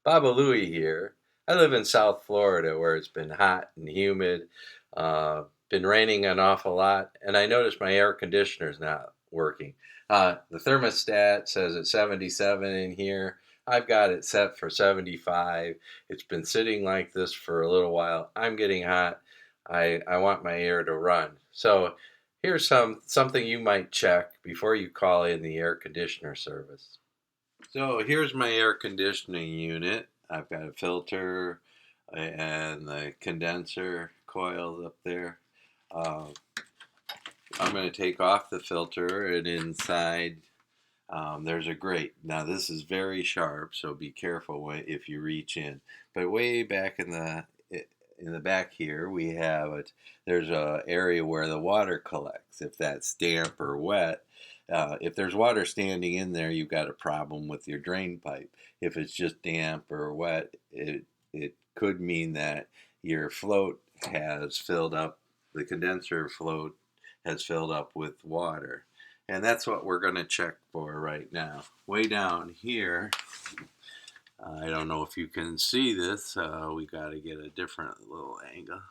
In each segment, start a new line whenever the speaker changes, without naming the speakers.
Bob-A-Louie here. I live in South Florida where it's been hot and humid, been raining an awful lot, and I noticed my air conditioner's not working. The thermostat says it's 77 in here. I've got it set for 75. It's been sitting like this for a little while. I'm getting hot. I want my air to run. So here's something you might check before you call in the air conditioner service. So here's my air conditioning unit. I've got a filter and the condenser coils up there. Uh, I'm going to take off the filter, and inside there's a grate. Now this is very sharp, so be careful if you reach in. But way back in the back here, we have it. There's a area where the water collects. If that's damp or wet, if there's water standing in there, you've got a problem with your drain pipe. If it's just damp or wet, it could mean that your float has filled up. The condenser float has filled up with water. And that's what we're going to check for right now. Way down here, I don't know if you can see this. We got to get a different little angle.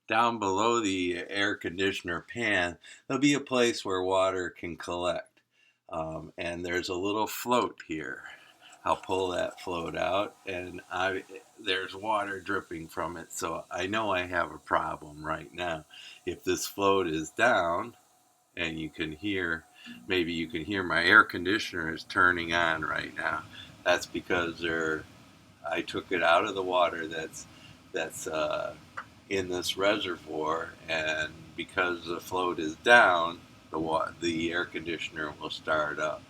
Down below the air conditioner pan, there'll be a place where water can collect. And there's a little float here. I'll pull that float out, and there's water dripping from it. So I know I have a problem right now. If this float is down, and maybe you can hear my air conditioner is turning on right now. That's because I took it out of the water that's in this reservoir, and because the float is down, the air conditioner will start up.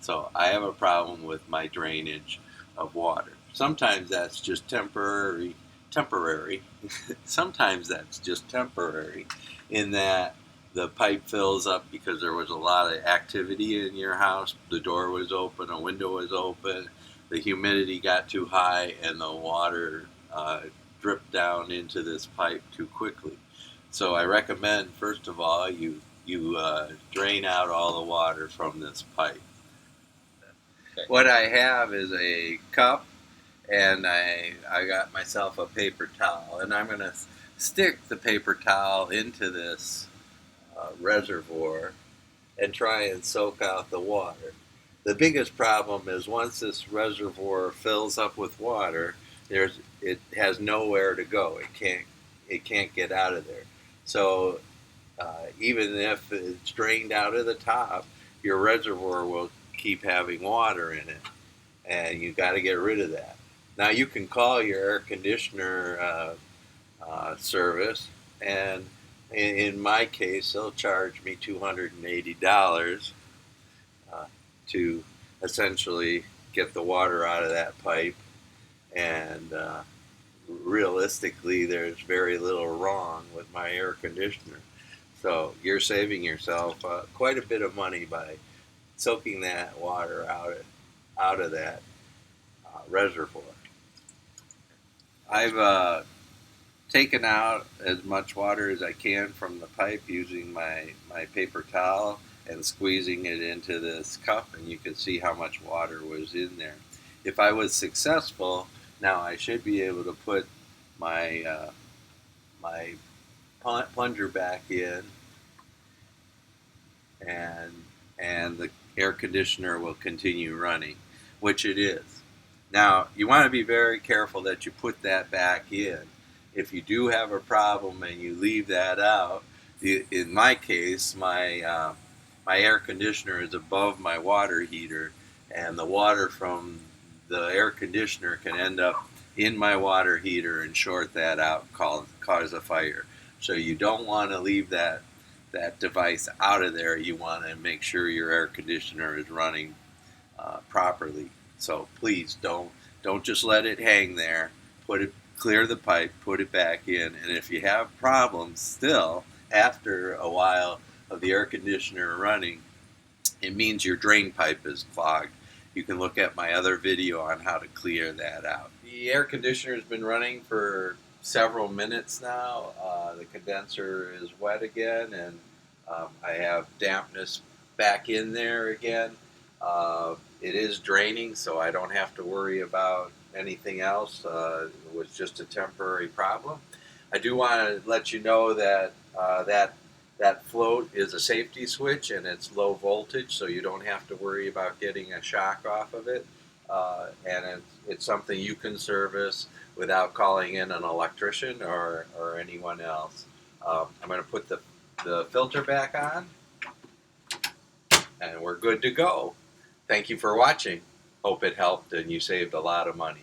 So I have a problem with my drainage of water. Sometimes that's just temporary. Sometimes that's just temporary in that the pipe fills up because there was a lot of activity in your house. The door was open, a window was open, the humidity got too high, and the water dripped down into this pipe too quickly. So I recommend, first of all, you drain out all the water from this pipe. What I have is a cup, and I got myself a paper towel, and I'm going to stick the paper towel into this reservoir and try and soak out the water. The biggest problem is once this reservoir fills up with water, it has nowhere to go. It can't get out of there. So even if it's drained out of the top, your reservoir will keep having water in it, and you got to get rid of that. Now you can call your air conditioner service, and in my case, they'll charge me $280 to essentially get the water out of that pipe. And realistically, there's very little wrong with my air conditioner. So you're saving yourself quite a bit of money by soaking that water out of that reservoir. I've taken out as much water as I can from the pipe using my paper towel and squeezing it into this cup, and you can see how much water was in there. If I was successful, now I should be able to put my plunger back in, and the air conditioner will continue running, which it is. Now, you want to be very careful that you put that back in. If you do have a problem and you leave that out, in my case, my air conditioner is above my water heater, and the water from the air conditioner can end up in my water heater and short that out, cause a fire. So you don't want to leave that device out of there. You want to make sure your air conditioner is running properly. So please don't just let it hang there. Clear the pipe, put it back in, and if you have problems still after a while of the air conditioner running, it means your drain pipe is clogged. You can look at my other video on how to clear that out. The air conditioner has been running for several minutes now. The condenser is wet again, and I have dampness back in there again. It is draining, so I don't have to worry about anything else. It was just a temporary problem. I do want to let you know that that float is a safety switch and it's low voltage, so you don't have to worry about getting a shock off of it. And it's something you can service without calling in an electrician or anyone else. I'm going to put the filter back on, and we're good to go. Thank you for watching. Hope it helped and you saved a lot of money.